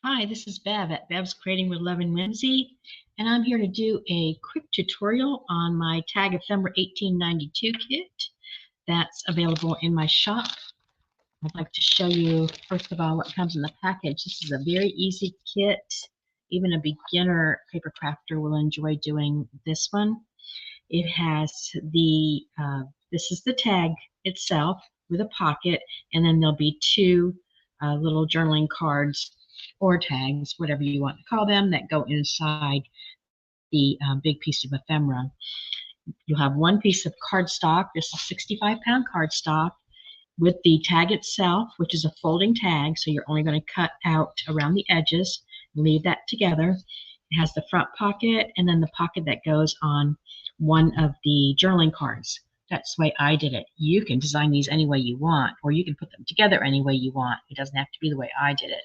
Hi, this is Bev at Bev's Creating with Love and Whimsy, and I'm here to do a quick tutorial on my Tag Ephemera 1892 kit that's available in my shop. I'd like to show you, first of all, what comes in the package. This is a very easy kit. Even a beginner paper crafter will enjoy doing this one. It has this is the tag itself with a pocket, and then there'll be two little journaling cards or tags, whatever you want to call them, that go inside the big piece of ephemera. You'll have one piece of cardstock. This is 65-pound cardstock with the tag itself, which is a folding tag, so you're only going to cut out around the edges, leave that together. It has the front pocket and then the pocket that goes on one of the journaling cards. That's the way I did it. You can design these any way you want, or you can put them together any way you want. It doesn't have to be the way I did it.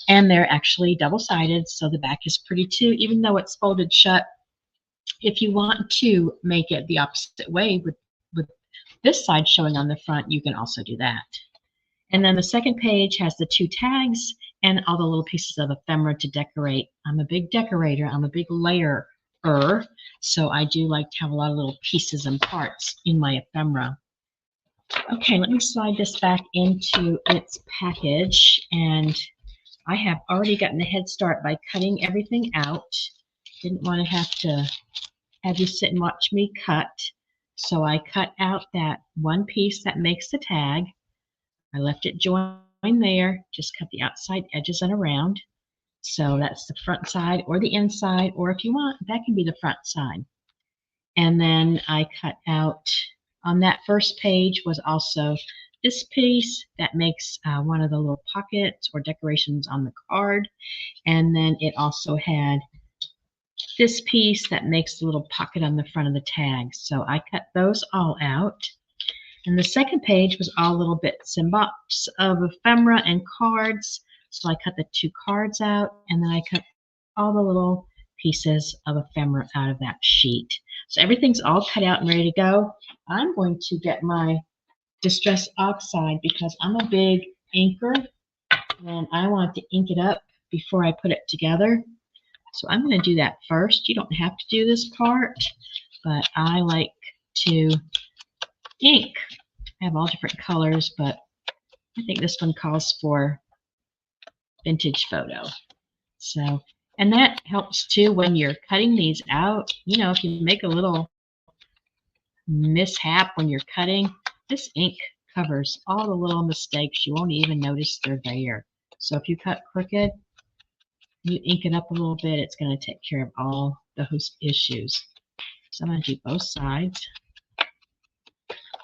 And they're actually double-sided, so the back is pretty too, even though it's folded shut. If you want to make it the opposite way with this side showing on the front, you can also do that. And then the second page has the two tags and all the little pieces of ephemera to decorate. I'm a big decorator. I'm a big layerer. So I do like to have a lot of little pieces and parts in my ephemera. Okay, let me slide this back into its package. And I have already gotten a head start by cutting everything out. Didn't want to have you sit and watch me cut. So I cut out that one piece that makes the tag. I left it joined there, just cut the outside edges and around. So that's the front side or the inside, or if you want, that can be the front side. And then I cut out, on that first page was also this piece that makes one of the little pockets or decorations on the card. And then it also had this piece that makes the little pocket on the front of the tag. So I cut those all out. And the second page was all little bits and bobs of ephemera and cards. So I cut the two cards out, and then I cut all the little pieces of ephemera out of that sheet. So everything's all cut out and ready to go. I'm going to get my Distress Oxide because I'm a big inker, and I want to ink it up before I put it together. So I'm going to do that first. You don't have to do this part, but I like to ink. I have all different colors, but I think this one calls for vintage photo. So, and that helps too when you're cutting these out. You know, if you make a little mishap when you're cutting, this ink covers all the little mistakes. You won't even notice they're there. So if you cut crooked, you ink it up a little bit, it's going to take care of all those issues. So I'm going to do both sides.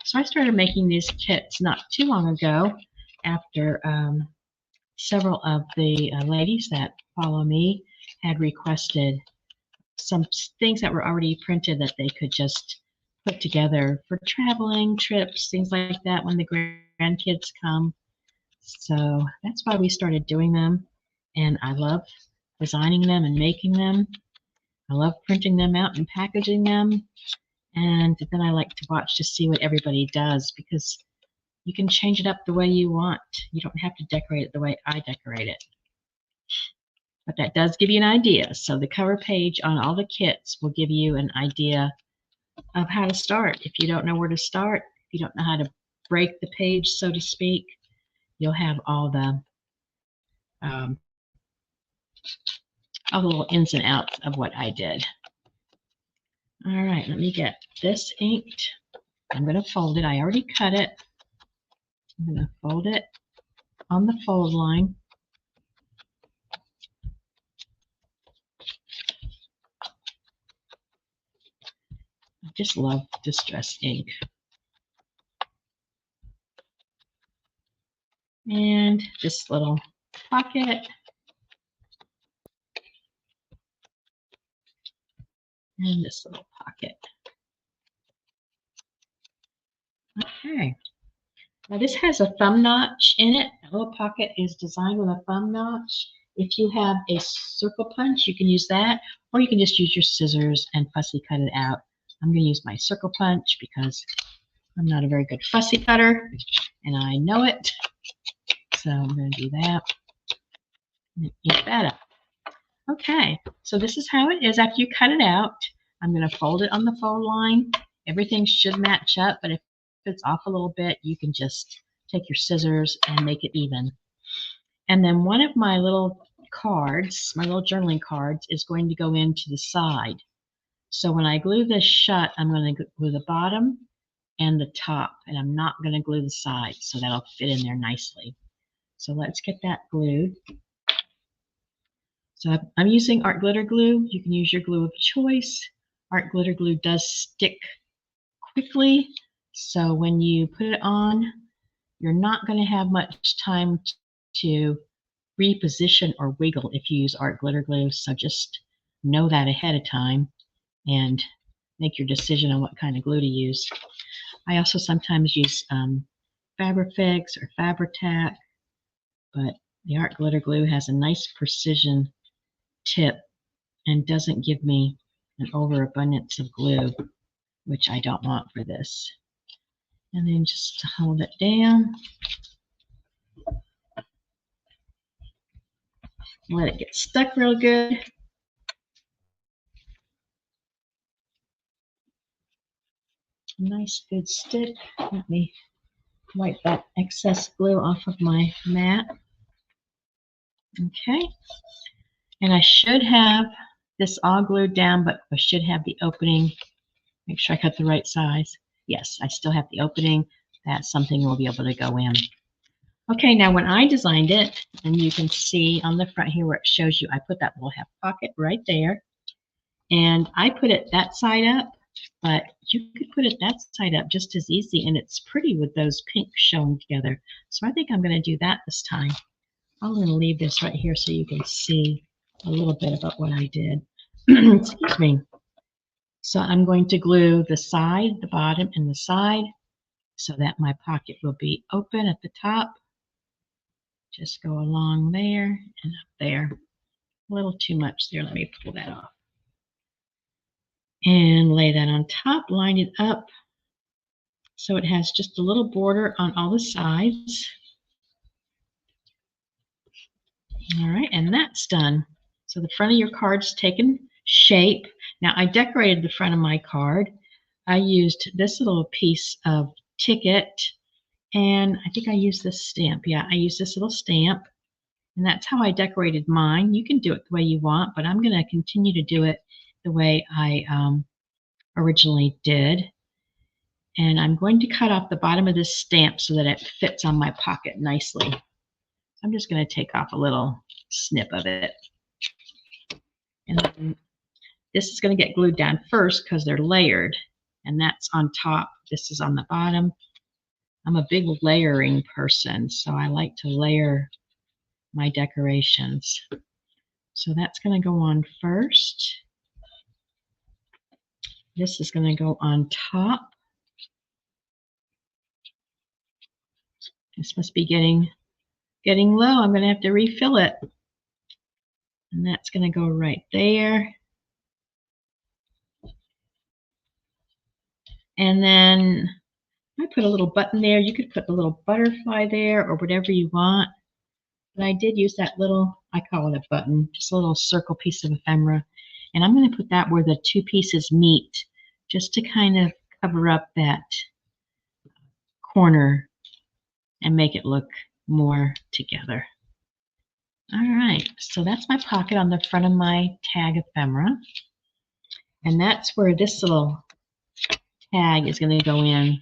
So I started making these kits not too long ago after several of the ladies that follow me had requested some things that were already printed that they could just put together for traveling, trips, things like that when the grandkids come. So that's why we started doing them, and I love designing them and making them. I love printing them out and packaging them, and then I like to watch to see what everybody does because you can change it up the way you want. You don't have to decorate it the way I decorate it. But that does give you an idea. So the cover page on all the kits will give you an idea of how to start. If you don't know where to start, if you don't know how to break the page, so to speak, you'll have all the little ins and outs of what I did. All right, let me get this inked. I'm going to fold it. I already cut it. I'm going to fold it on the fold line. I just love distress ink. And this little pocket. And this little pocket. Okay. Now this has a thumb notch in it. That little pocket is designed with a thumb notch. If you have a circle punch, you can use that, or you can just use your scissors and fussy cut it out. I'm going to use my circle punch because I'm not a very good fussy cutter, and I know it. So I'm going to do that. Ink that up. Okay, so this is how it is after you cut it out. I'm going to fold it on the fold line. Everything should match up, but if it's off a little bit, you can just take your scissors and make it even. And then one of my little cards, my little journaling cards, is going to go into the side. So when I glue this shut, I'm going to glue the bottom and the top, and I'm not going to glue the side, so that'll fit in there nicely. So let's get that glued. So I'm using art glitter glue. You can use your glue of choice. Art glitter glue does stick quickly, so when you put it on, you're not going to have much time to reposition or wiggle if you use art glitter glue. So just know that ahead of time and make your decision on what kind of glue to use. I also sometimes use Fabrifix or Fabri-Tac, but the art glitter glue has a nice precision tip and doesn't give me an overabundance of glue, which I don't want for this. And then just to hold it down, let it get stuck real good. Nice good stick. Let me wipe that excess glue off of my mat. Okay. And I should have this all glued down, but I should have the opening. Make sure I cut the right size. Yes, I still have the opening. That's something we'll be able to go in. Okay, now when I designed it, and you can see on the front here where it shows you, I put that little half pocket right there. And I put it that side up, but you could put it that side up just as easy, and it's pretty with those pinks showing together. So I think I'm going to do that this time. I'm going to leave this right here so you can see a little bit about what I did. Excuse me. So I'm going to glue the side, the bottom, and the side so that my pocket will be open at the top. Just go along there and up there. A little too much there. Let me pull that off. And lay that on top, line it up so it has just a little border on all the sides. All right, and that's done. So the front of your card's taken shape. Now I decorated the front of my card. I used this little piece of ticket, and I think I used this stamp. Yeah, I used this little stamp, and that's how I decorated mine. You can do it the way you want, but I'm going to continue to do it the way I originally did. And I'm going to cut off the bottom of this stamp so that it fits on my pocket nicely. I'm just going to take off a little snip of it. And then this is going to get glued down first because they're layered. And that's on top. This is on the bottom. I'm a big layering person, so I like to layer my decorations. So that's going to go on first. This is going to go on top. This must be getting low. I'm going to have to refill it. And that's going to go right there. And then I put a little button there. You could put a little butterfly there or whatever you want. But I did use that little, I call it a button, just a little circle piece of ephemera. And I'm going to put that where the two pieces meet, just to kind of cover up that corner and make it look more together. All right, so that's my pocket on the front of my tag ephemera. And that's where this little tag is going to go in.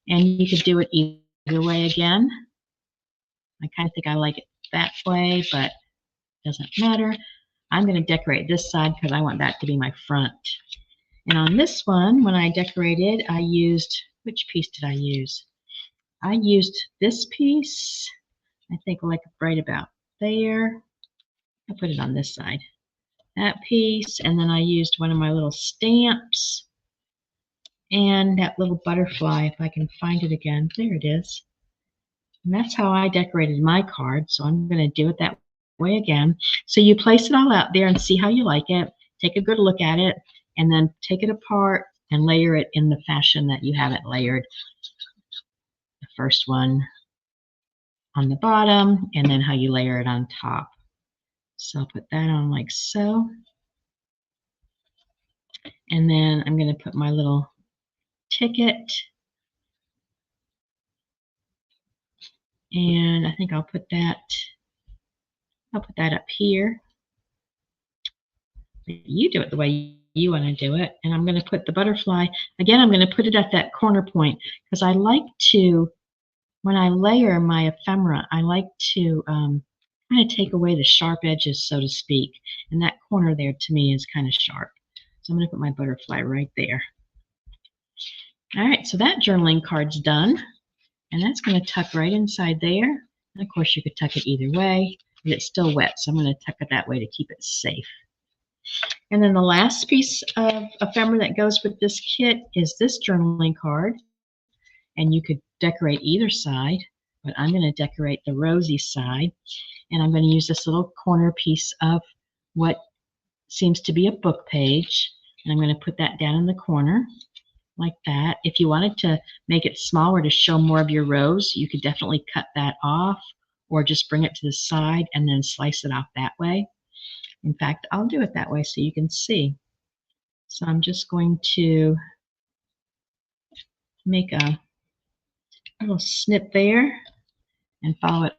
And you could do it either way again. I kind of think I like it that way, but it doesn't matter. I'm going to decorate this side because I want that to be my front. And on this one, when I decorated, I used, which piece did I use? I used this piece, I think like right about there. I put it on this side. That piece, and then I used one of my little stamps and that little butterfly, if I can find it again. There it is. And that's how I decorated my card, so I'm going to do it that way again. So you place it all out there and see how you like it. Take a good look at it, and then take it apart and layer it in the fashion that you have it layered. The first one on the bottom, and then how you layer it on top. So I'll put that on like so. And then I'm going to put my little ticket. And I think I'll put that up here. You do it the way you want to do it. And I'm going to put the butterfly, again, I'm going to put it at that corner point because I like to, when I layer my ephemera, I like to kind of take away the sharp edges, so to speak. And that corner there to me is kind of sharp. So I'm going to put my butterfly right there. All right, so that journaling card's done. And that's going to tuck right inside there. And of course, you could tuck it either way, but it's still wet, so I'm going to tuck it that way to keep it safe. And then the last piece of ephemera that goes with this kit is this journaling card. And you could decorate either side, but I'm going to decorate the rosy side. And I'm going to use this little corner piece of what seems to be a book page. And I'm going to put that down in the corner like that. If you wanted to make it smaller to show more of your rose, you could definitely cut that off or just bring it to the side and then slice it off that way. In fact, I'll do it that way so you can see. So I'm just going to make a little snip there and follow it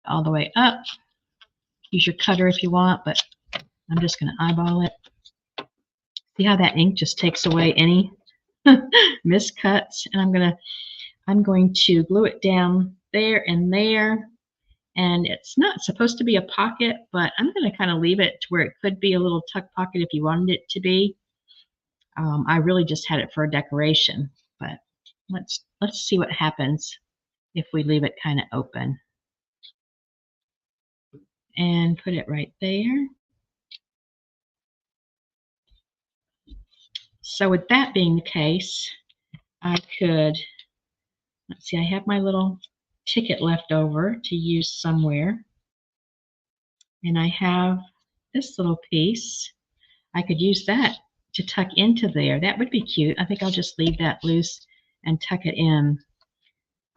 all the way up. Use your cutter if you want, but I'm just going to eyeball it. See how that ink just takes away any miscuts? And I'm going to glue it down there and there. And it's not supposed to be a pocket, but I'm going to kind of leave it to where it could be a little tuck pocket if you wanted it to be. I really just had it for a decoration, but let's see what happens if we leave it kind of open. And put it right there. So with that being the case, I could, let's see, I have my little ticket left over to use somewhere. And I have this little piece. I could use that to tuck into there. That would be cute. I think I'll just leave that loose and tuck it in.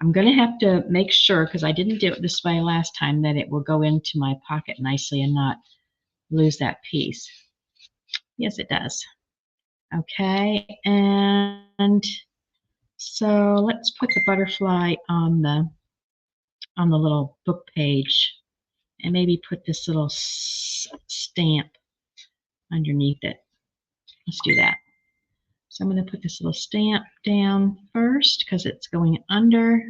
I'm going to have to make sure, because I didn't do it this way last time, that it will go into my pocket nicely and not lose that piece. Yes, it does. Okay, and so let's put the butterfly on the little book page and maybe put this little stamp underneath it. Let's do that. So I'm going to put this little stamp down first because it's going under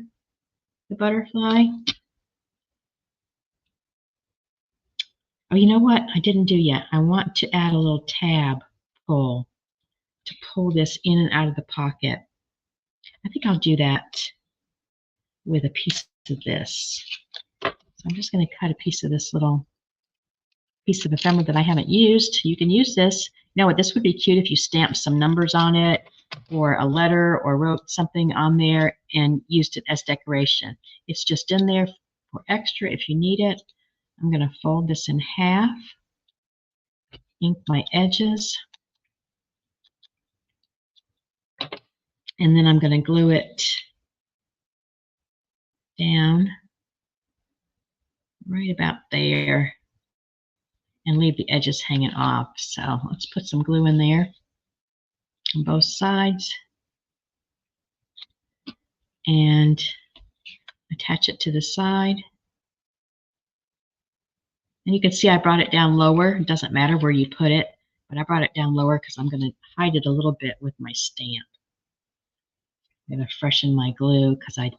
the butterfly. Oh, you know what I didn't do yet? I want to add a little tab pull to pull this in and out of the pocket. I think I'll do that with a piece of this. So I'm just going to cut a piece of this little piece of ephemera that I haven't used. You can use this. You know what? This would be cute if you stamped some numbers on it or a letter or wrote something on there and used it as decoration. It's just in there for extra if you need it. I'm going to fold this in half, ink my edges, and then I'm going to glue it down right about there and leave the edges hanging off. So let's put some glue in there on both sides and attach it to the side. And you can see I brought it down lower. It doesn't matter where you put it, but I brought it down lower because I'm going to hide it a little bit with my stamp. I'm going to freshen my glue because I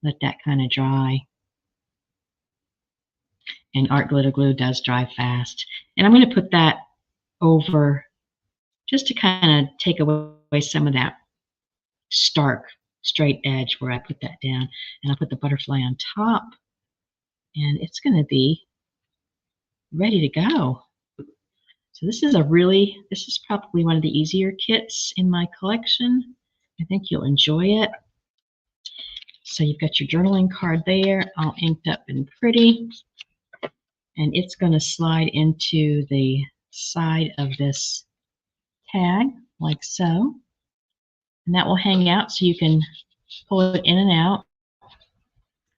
let that kind of dry. And art glitter glue does dry fast. And I'm going to put that over just to kind of take away some of that stark straight edge where I put that down. And I'll put the butterfly on top. And it's going to be ready to go. So this is probably one of the easier kits in my collection. I think you'll enjoy it. So you've got your journaling card there, all inked up and pretty. And it's going to slide into the side of this tag, like so. And that will hang out so you can pull it in and out.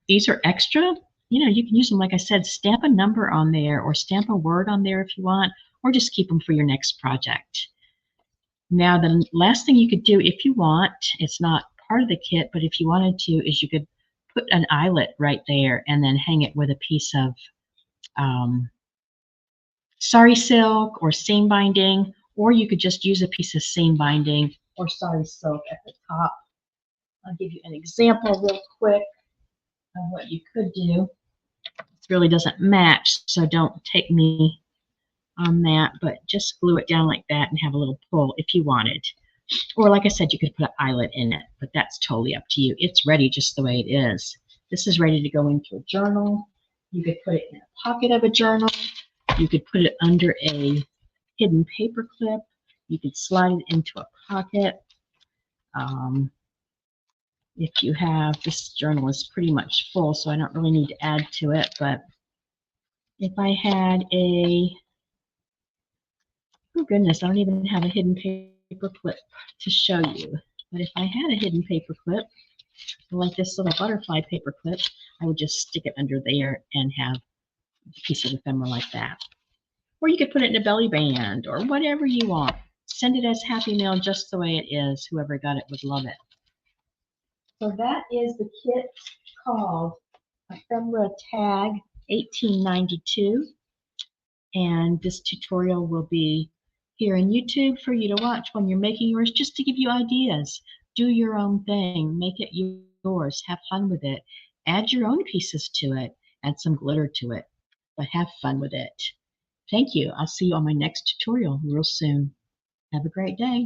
These are extra you can use them, like I said, stamp a number on there or stamp a word on there if you want, or just keep them for your next project. Now, the last thing you could do if you want, it's not part of the kit, but if you wanted to, is you could put an eyelet right there and then hang it with a piece of sari silk or seam binding, or you could just use a piece of seam binding or sari silk at the top. I'll give you an example real quick of what you could do. It really doesn't match, so don't take me on that, but just glue it down like that and have a little pull if you wanted. Or like I said, you could put an eyelet in it, but that's totally up to you. It's ready just the way it is. This is ready to go into a journal. You could put it in a pocket of a journal. You could put it under a hidden paper clip. You could slide it into a pocket. If you have, this journal is pretty much full, so I don't really need to add to it, but if I had oh goodness, I don't even have a hidden paper clip to show you. But if I had a hidden paper clip, like this little butterfly paper clip, I would just stick it under there and have a piece of ephemera like that. Or you could put it in a belly band or whatever you want. Send it as Happy Mail just the way it is. Whoever got it would love it. So that is the kit called Ephemera Tag 1892. And this tutorial will be here in YouTube for you to watch when you're making yours, just to give you ideas. Do your own thing, make it yours, have fun with it. Add your own pieces to it, add some glitter to it, but have fun with it. Thank you. I'll see you on my next tutorial real soon. Have a great day.